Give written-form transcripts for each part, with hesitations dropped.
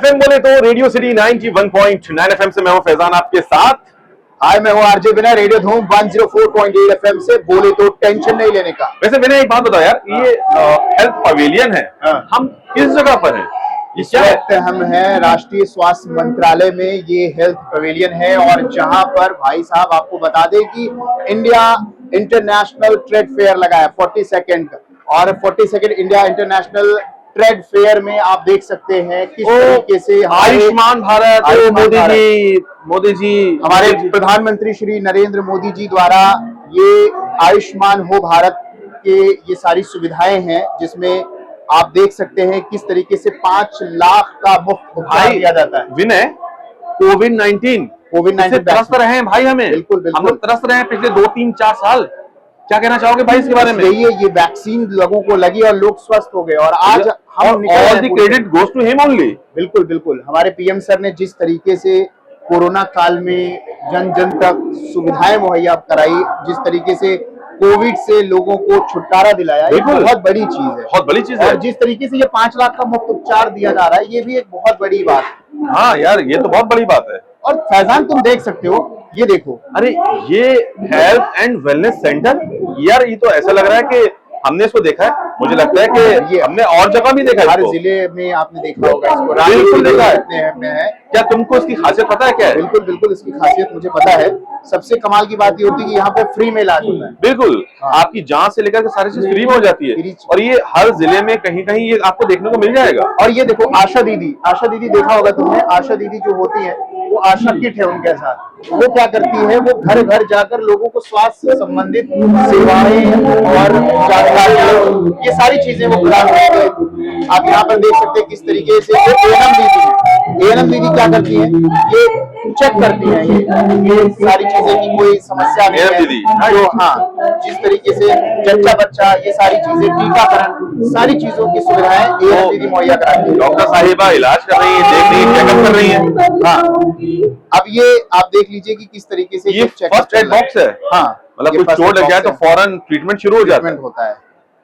FM बोले तो radio city 91.9 FM से मैं हूं फैजान आपके साथ। हाय, मैं हूं आरजे विनय, रेडियो धूम 104.8 एफएम से। बोले तो टेंशन नहीं लेने का। वैसे विनय एक बात बताओ यार, ये हेल्थ पवेलियन है, हम किस जगह पर हैं? इस वक्त हम हैं राष्ट्रीय स्वास्थ्य मंत्रालय में। ये हेल्थ पवेलियन है और जहां पर भाई साहब आपको बता दें कि इंडिया इंटरनेशनल ट्रेड फेयर लगा है 42nd, और 42nd India international trade fair में आप देख सकते हैं किस तरीके से आयुष्मान भारत, मोदी जी हमारे प्रधानमंत्री श्री नरेंद्र मोदी जी द्वारा ये आयुष्मान हो भारत के ये सारी सुविधाएं हैं, जिसमें आप देख सकते हैं किस तरीके से 5 लाख का मुफ्त उपचार दिया जाता है। विनय, कोविड-19 त्रस्त रहे हैं भाई, हमें बिल्कुल हम लोग त्रस्त रहे हैं पिछले 2-3-4 साल। क्या कहना चाहोगे भाई इसके बारे में? ये वैक्सीन लोगों को लगी और लोग स्वस्थ हो गए, और आज हम all the credit goes to him only. बिल्कुल बिल्कुल, हमारे पीएम सर ने जिस तरीके से कोरोना काल में जन जन तक सुविधाएं मुहैया कराई, जिस तरीके से कोविड से लोगों को छुटकारा दिलाया, ये बहुत बड़ी चीज है, बहुत बड़ी चीज है। और जिस तरीके से ये 5 लाख का मुफ्त उपचार दिया जा रहा है, ये भी एक बहुत बड़ी बात है। हाँ यार, ये तो बहुत बड़ी बात है। और फैजान, तुम देख सकते हो, ये देखो, अरे ये हेल्थ एंड वेलनेस सेंटर, यार ये तो ऐसा लग रहा है कि हमने इसको देखा है। मुझे लगता है कि हमने और जगह भी देखा है। हर जिले में आपने देखा होगा इसको, बिल्कुल देखा है। क्या तुमको इसकी खासियत पता है क्या है? बिल्कुल बिल्कुल, इसकी खासियत मुझे पता है। सबसे कमाल की बात ये होती है कि यहाँ पे फ्री में इलाज होता है। बिल्कुल, आपकी जांच से लेकर के सारी चीज फ्री में हो जाती है, और ये हर जिले में कहीं कहीं ये आपको देखने को मिल जाएगा। और ये देखो, आशा दीदी देखा होगा तुमने। आशा दीदी जो होती है वो आशा किट है उनके साथ। वो क्या करती है, वो घर घर जाकर लोगों को स्वास्थ्य से संबंधित सेवाएं और जानकारी, ये सारी चीजें वो प्रदान करती है। आप यहाँ पर देख सकते हैं किस तरीके से एएनएम दीदी क्या करती है, ये चेक करती है ये सारी चीजें की कोई समस्या नहीं है जो, हाँ, जिस तरीके से जच्चा बच्चा, ये सारी चीजें, टीकाकरण, सारी चीजों की सुविधाएं एएनएम दीदी मुहैया कराती है। डॉक्टर साहिबा इलाज कर रही है, देख रही है, चेकअप कर रही है। हाँ, अब ये आप देख लीजिए कि किस तरीके से ये फर्स्ट एड बॉक्स है। हाँ, मतलब कुछ चोट लग जाए तो फौरन ट्रीटमेंट शुरू हो जाता है।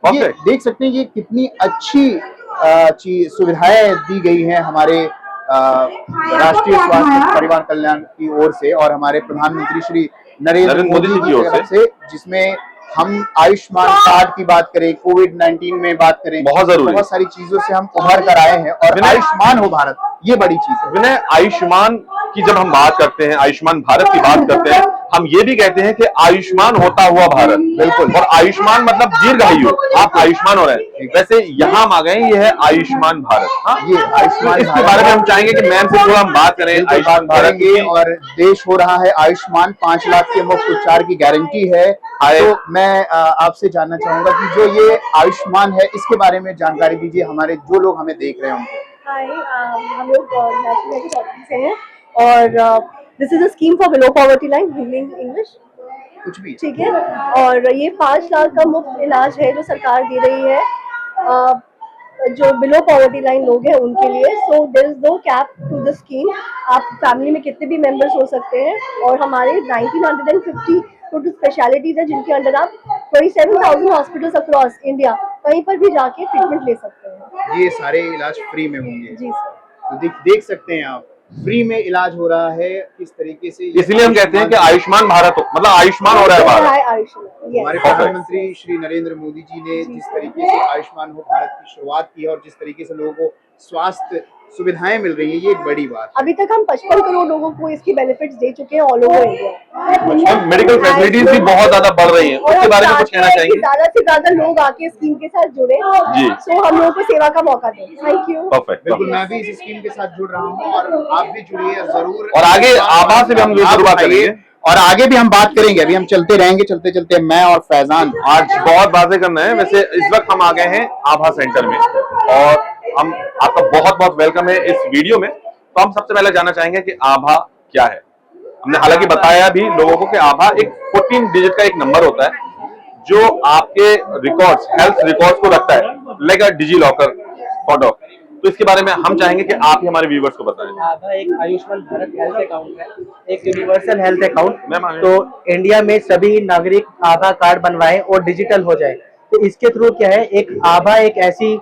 ये देख सकते हैं ये कितनी अच्छी सुविधाएं दी गई हैं हमारे राष्ट्रीय स्वास्थ्य परिवार कल्याण की ओर से और हमारे प्रधानमंत्री श्री नरेंद्र मोदी जी की ओर से, जिसमें हम आयुष्मान कार्ड की बात करें, कोविड-19 में बात करें, बहुत सारी चीजों से हम उभर कर आए हैं। और आयुष्मान हो भारत, ये बड़ी चीज है। विनय, आयुष्मान की जब हम बात करते हैं, आयुष्मान भारत की बात करते हैं, हम ये भी कहते हैं कि आयुष्मान होता हुआ भारत। बिल्कुल, और आयुष्मान मतलब दीर्घायु, आप आयुष्मान हो रहे हैं। वैसे यहाँ हम आ गए, ये है आयुष्मान भारत। हाँ, ये आयुष्मान, इसके बारे में हम चाहेंगे कि मैम से थोड़ा हम बात करें। आयुष्मान भारत की, और देश हो रहा है आयुष्मान, 5 लाख के मुफ्त उपचार की गारंटी है। तो मैं आपसे जानना चाहूंगा कि जो ये आयुष्मान है, इसके बारे में जानकारी दीजिए हमारे जो लोग हमें देख रहे होंगे। हाय, हम लोग नेशनल से हैं और this is a scheme for below poverty line, English कुछ भी ठीक है। और ये 5 लाख का मुफ्त इलाज है जो सरकार दे रही है जो बिलो पॉवर्टी लाइन लोग हैं उनके लिए। So there is no cap to the scheme. आप फैमिली में कितने भी मेंबर्स हो सकते हैं, और हमारे 1950 टोटल स्पेशलिटीज है जिनके अंडर आप 27,000 हॉस्पिटल्स अक्रॉस इंडिया कहीं पर भी जाके ट्रीटमेंट ले सकते हैं। ये सारे इलाज फ्री में होंगे? जी सर। तो देख सकते हैं आप, फ्री में इलाज हो रहा है किस तरीके से। इसलिए हम कहते हैं कि आयुष्मान भारत हो, मतलब आयुष्मान हो रहा है भारत। हमारे प्रधानमंत्री श्री नरेंद्र मोदी जी ने जिस तरीके से आयुष्मान हो भारत की शुरुआत की है और जिस तरीके से लोगों को स्वास्थ्य सुविधाएं मिल रही है, ये एक बड़ी बात। अभी तक हम 55 करोड़ लोगों को इसकी बेनिफिट्स दे चुके हैं all over India. Medical facilities भी बहुत ज्यादा बढ़ रही हैं, उसके बारे में कुछ कहना चाहेंगे? ज्यादा से ज्यादा लोग आके स्कीम के साथ जुड़े जी, सो हम लोगों को सेवा का मौका दें। Thank you. परफेक्ट, बिल्कुल, मैं भी इस स्कीम के साथ जुड़ रहा हूँ और आप भी जुड़िए जरूर। और आगे आभा से भी हम लोग बात करेंगे, और आगे भी हम बात करेंगे। अभी हम चलते रहेंगे, चलते चलते मैं और फैजान आज बहुत बातें करना है। वैसे इस वक्त हम आ गए हैं आभा सेंटर में, और हम आपका बहुत बहुत वेलकम है इस वीडियो में। तो हम सबसे पहले जानना चाहेंगे कि आभा क्या है। हमने हालांकि बताया भी लोगों को कि आभा एक 14 डिजिट का एक नंबर होता है जो आपके रिकॉर्ड्स, हेल्थ रिकॉर्ड्स को रखता है, like a DigiLocker photo. तो इसके बारे में हम चाहेंगे कि आप ही हमारे व्यूवर्स को बताएं। आभा एक आयुष्मान भारत हेल्थ अकाउंट है, एक यूनिवर्सल हेल्थ अकाउंट। तो इंडिया में सभी नागरिक आभा कार्ड बनवाएं और डिजिटल हो जाए। तो इसके थ्रू क्या है, एक आभा एक ऐसी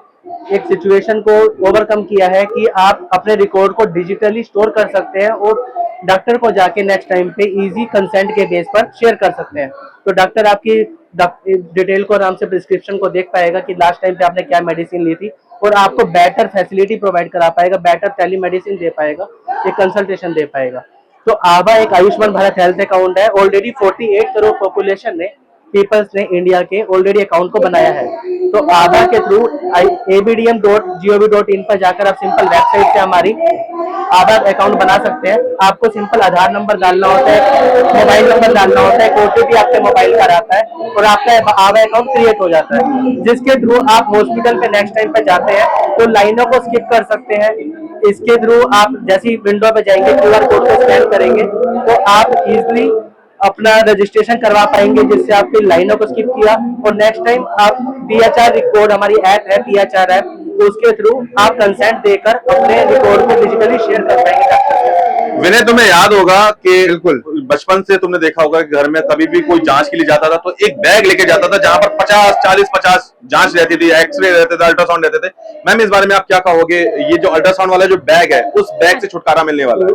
एक सिचुएशन को ओवरकम किया है कि आप अपने रिकॉर्ड को डिजिटली स्टोर कर सकते हैं और डॉक्टर को जाके नेक्स्ट टाइम पे इजी कंसेंट के बेस पर शेयर कर सकते हैं। तो डॉक्टर आपकी डिटेल को आराम से प्रिस्क्रिप्शन को देख पाएगा कि लास्ट टाइम पे आपने क्या मेडिसिन ली थी, और आपको बेटर फैसिलिटी प्रोवाइड करा पाएगा, बेटर टेली मेडिसिन दे पाएगा, एक कंसल्टेशन दे पाएगा। तो आभा एक आयुष्मान भारत हेल्थ अकाउंट है। ऑलरेडी 48 करोड़ पॉपुलेशन ने, पीपल्स ने इंडिया के ऑलरेडी अकाउंट को बनाया है। तो आभा के थ्रू abdm.gov.in पर जाकर आप सिंपल वेबसाइट से हमारी आभा अकाउंट बना सकते हैं। आपको सिंपल आधार नंबर डालना होता है, मोबाइल नंबर डालना होता है, OTP आपके मोबाइल का आता है और आपका आभा अकाउंट क्रिएट हो जाता है, जिसके थ्रू आप हॉस्पिटल पे नेक्स्ट टाइम पे जाते हैं तो लाइनों को स्किप कर सकते हैं। इसके थ्रू आप जैसी विंडो पे जाएंगे, QR कोड को स्कैन करेंगे तो आप इजिली अपना रजिस्ट्रेशन करवा पाएंगे, जिससे आपकी लाइनों को स्किप किया। और नेक्स्ट टाइम आप PHR रिकॉर्ड, हमारी ऐप है PHR ऐप, तो उसके थ्रू आप कंसेंट देकर अपने रिकॉर्ड को डिजिटली शेयर कर पाएंगे। विनय, तुम्हें याद होगा कि बिल्कुल बचपन से तुमने देखा होगा कि घर में कभी भी कोई जांच के लिए जाता था तो एक बैग लेके जाता था जहां पर 50 जांच रहती थी, एक्सरे रहते थे, अल्ट्रासाउंड रहते थे। मैम, इस बारे में आप क्या कहोगे? ये जो अल्ट्रासाउंड वाला जो बैग है, उस बैग से छुटकारा मिलने वाला है?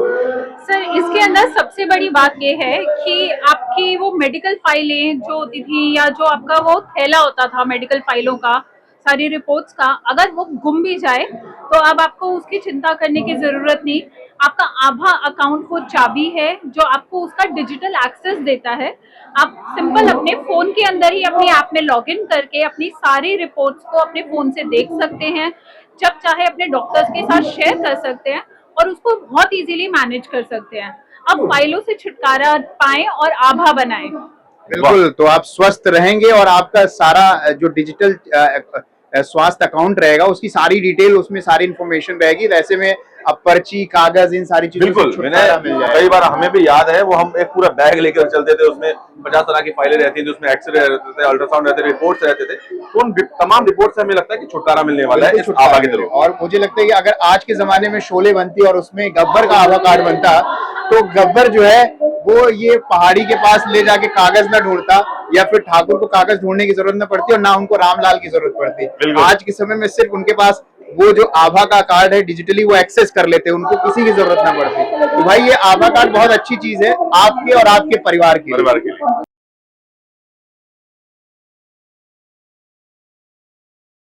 सर, इसके अंदर सबसे बड़ी बात ये है कि आपकी वो मेडिकल फाइलें जो होती थी, या जो आपका वो थैला होता था मेडिकल फाइलों का, सारी रिपोर्ट्स का, अगर वो गुम भी जाए तो अब आपको उसकी चिंता करने की जरूरत नहीं। आपका आभा अकाउंट वो चाबी है जो आपको उसका डिजिटल एक्सेस देता है। आप सिंपल अपने फोन के अंदर ही अपनी ऐप में लॉगिन करके अपनी सारी रिपोर्ट्स को अपने फोन से देख सकते हैं, जब चाहे अपने डॉक्टर्स के साथ शेयर कर सकते हैं और उसको बहुत इजीली मैनेज कर सकते हैं। अब फाइलों से छुटकारा पाएं और आभा बनाएं। बिल्कुल, तो आप स्वस्थ रहेंगे और आपका सारा जो डिजिटल स्वास्थ्य अकाउंट रहेगा उसकी सारी डिटेल, उसमें सारी इंफॉर्मेशन रहेगी। वैसे में अब पर्ची, कागज, इन सारी चीजों बिल्कुल, से छुटकारा मिल जाएगा। कई बार हमें भी याद है, वो हम एक पूरा बैग लेकर चलते थे, उसमें 50 तरह की फाइलें रहती थी, उसमें एक्सरे रहते थे, अल्ट्रासाउंड रहते थे, रिपोर्ट्स रहते थे। तो उन तमाम रिपोर्ट से हमें लगता है कि छुटकारा मिलने वाला है इस आभा के थ्रू। और मुझे लगता है कि अगर आज के जमाने में शोले बनती और उसमें गब्बर का आभा कार्ड बनता तो गब्बर जो है वो ये पहाड़ी के पास ले जाके कागज ना ढूंढता, या फिर ठाकुर को कागज ढूंढने की जरूरत न पड़ती और ना उनको रामलाल की जरूरत पड़ती। आज के समय में सिर्फ उनके पास वो जो आभा का कार्ड है डिजिटली वो एक्सेस कर लेते हैं, उनको किसी की जरूरत ना पड़ती। तो भाई ये आभा कार्ड बहुत अच्छी चीज है आपके और आपके परिवार के लिए।